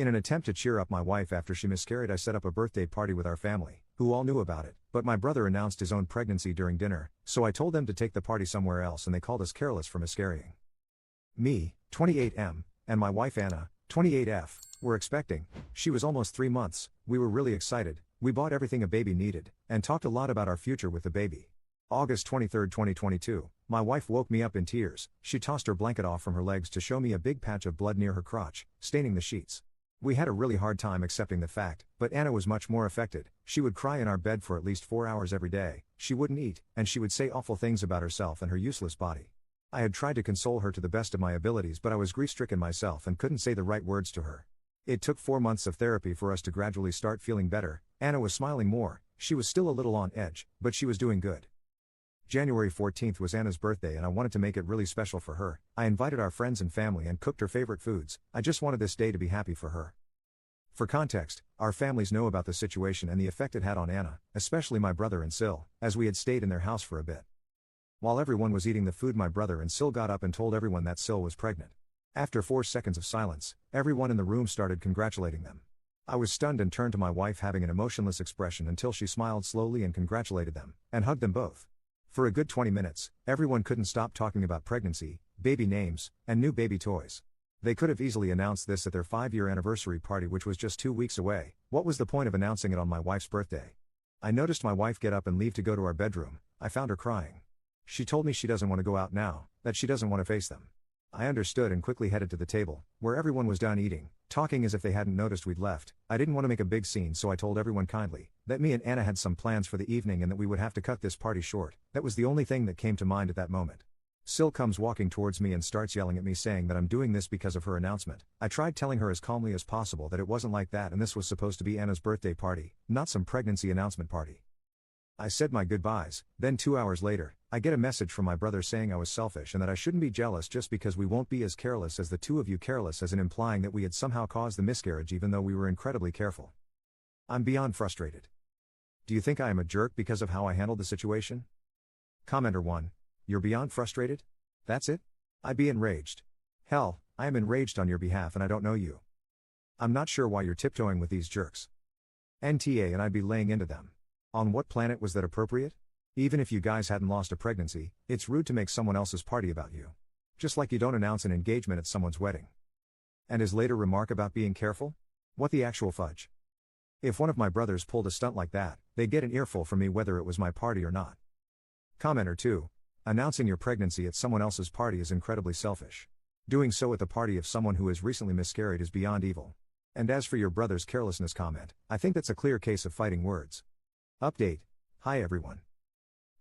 In an attempt to cheer up my wife after she miscarried, I set up a birthday party with our family, who all knew about it, but my brother announced his own pregnancy during dinner, so I told them to take the party somewhere else and they called us careless for miscarrying. Me, 28M, and my wife Anna, 28F, were expecting. She was almost 3 months, we were really excited, we bought everything a baby needed, and talked a lot about our future with the baby. August 23, 2022, my wife woke me up in tears. She tossed her blanket off from her legs to show me a big patch of blood near her crotch, staining the sheets. We had a really hard time accepting the fact, but Anna was much more affected. She would cry in our bed for at least 4 hours every day, she wouldn't eat, and she would say awful things about herself and her useless body. I had tried to console her to the best of my abilities, but I was grief-stricken myself and couldn't say the right words to her. It took 4 months of therapy for us to gradually start feeling better. Anna was smiling more, she was still a little on edge, but she was doing good. January 14th was Anna's birthday and I wanted to make it really special for her. I invited our friends and family and cooked her favorite foods. I just wanted this day to be happy for her. For context, our families know about the situation and the effect it had on Anna, especially my brother and Sil, as we had stayed in their house for a bit. While everyone was eating the food, my brother and Sil got up and told everyone that Sil was pregnant. After 4 seconds of silence, everyone in the room started congratulating them. I was stunned and turned to my wife having an emotionless expression until she smiled slowly and congratulated them, and hugged them both. For a good 20 minutes, everyone couldn't stop talking about pregnancy, baby names, and new baby toys. They could have easily announced this at their 5-year anniversary party, which was just 2 weeks away. What was the point of announcing it on my wife's birthday? I noticed my wife get up and leave to go to our bedroom. I found her crying. She told me she doesn't want to go out now, that she doesn't want to face them. I understood and quickly headed to the table, where everyone was done eating, talking as if they hadn't noticed we'd left. I didn't want to make a big scene, so I told everyone kindly that me and Anna had some plans for the evening and that we would have to cut this party short. That was the only thing that came to mind at that moment. Sil comes walking towards me and starts yelling at me, saying that I'm doing this because of her announcement. I tried telling her as calmly as possible that it wasn't like that and this was supposed to be Anna's birthday party, not some pregnancy announcement party. I said my goodbyes. Then 2 hours later, I get a message from my brother saying I was selfish and that I shouldn't be jealous just because we won't be as careless as the two of you, careless as in implying that we had somehow caused the miscarriage even though we were incredibly careful. I'm beyond frustrated. Do you think I am a jerk because of how I handled the situation? Commenter 1. You're beyond frustrated? That's it? I'd be enraged. Hell, I am enraged on your behalf and I don't know you. I'm not sure why you're tiptoeing with these jerks. NTA, and I'd be laying into them. On what planet was that appropriate? Even if you guys hadn't lost a pregnancy, it's rude to make someone else's party about you. Just like you don't announce an engagement at someone's wedding. And his later remark about being careful? What the actual fudge? If one of my brothers pulled a stunt like that, they'd get an earful from me whether it was my party or not. Commenter 2. Announcing your pregnancy at someone else's party is incredibly selfish. Doing so at the party of someone who has recently miscarried is beyond evil. And as for your brother's carelessness comment, I think that's a clear case of fighting words. Update. Hi everyone.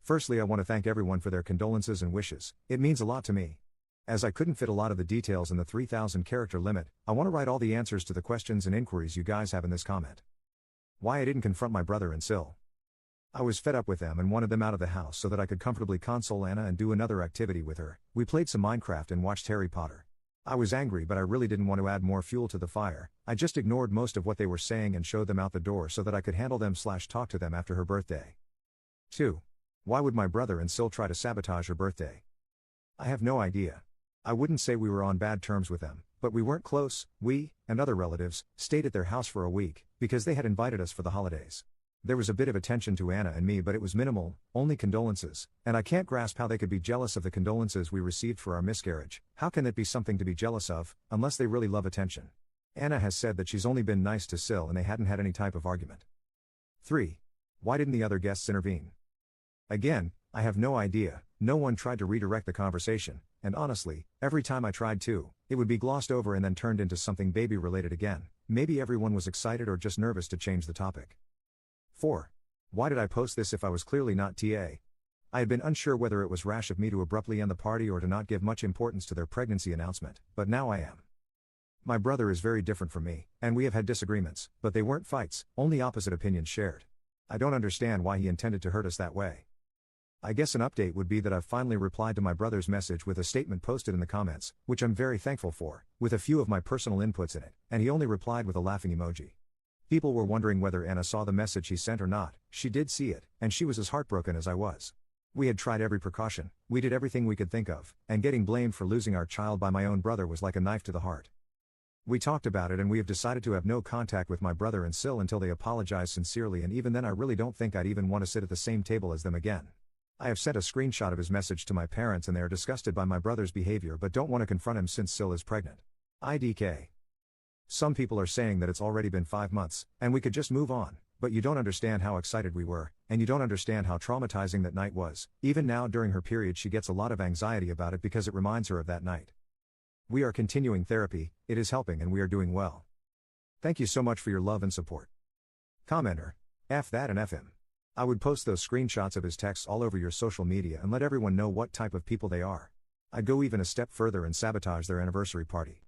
Firstly, I want to thank everyone for their condolences and wishes. It means a lot to me. As I couldn't fit a lot of the details in the 3,000 character limit, I want to write all the answers to the questions and inquiries you guys have in this comment. Why I didn't confront my brother and Sil. I was fed up with them and wanted them out of the house so that I could comfortably console Anna and do another activity with her. We played some Minecraft and watched Harry Potter. I was angry, but I really didn't want to add more fuel to the fire. I just ignored most of what they were saying and showed them out the door so that I could handle them/talk to them after her birthday. 2. Why would my brother and Sil try to sabotage her birthday? I have no idea. I wouldn't say we were on bad terms with them, but we weren't close. We, and other relatives, stayed at their house for a week, because they had invited us for the holidays. There was a bit of attention to Anna and me, but it was minimal, only condolences, and I can't grasp how they could be jealous of the condolences we received for our miscarriage. How can that be something to be jealous of, unless they really love attention? Anna has said that she's only been nice to Sil and they hadn't had any type of argument. 3. Why didn't the other guests intervene? Again, I have no idea. No one tried to redirect the conversation, and honestly, every time I tried to, it would be glossed over and then turned into something baby related again. Maybe everyone was excited or just nervous to change the topic. 4. Why did I post this if I was clearly not TA? I had been unsure whether it was rash of me to abruptly end the party or to not give much importance to their pregnancy announcement, but now I am. My brother is very different from me, and we have had disagreements, but they weren't fights, only opposite opinions shared. I don't understand why he intended to hurt us that way. I guess an update would be that I've finally replied to my brother's message with a statement posted in the comments, which I'm very thankful for, with a few of my personal inputs in it, and he only replied with a laughing emoji. People were wondering whether Anna saw the message he sent or not. She did see it, and she was as heartbroken as I was. We had tried every precaution, we did everything we could think of, and getting blamed for losing our child by my own brother was like a knife to the heart. We talked about it and we have decided to have no contact with my brother and Sil until they apologize sincerely, and even then I really don't think I'd even want to sit at the same table as them again. I have sent a screenshot of his message to my parents and they are disgusted by my brother's behavior but don't want to confront him since Sil is pregnant. IDK. Some people are saying that it's already been 5 months, and we could just move on, but you don't understand how excited we were, and you don't understand how traumatizing that night was. Even now during her period she gets a lot of anxiety about it because it reminds her of that night. We are continuing therapy, it is helping and we are doing well. Thank you so much for your love and support. Commenter. F that and F him. I would post those screenshots of his texts all over your social media and let everyone know what type of people they are. I'd go even a step further and sabotage their anniversary party.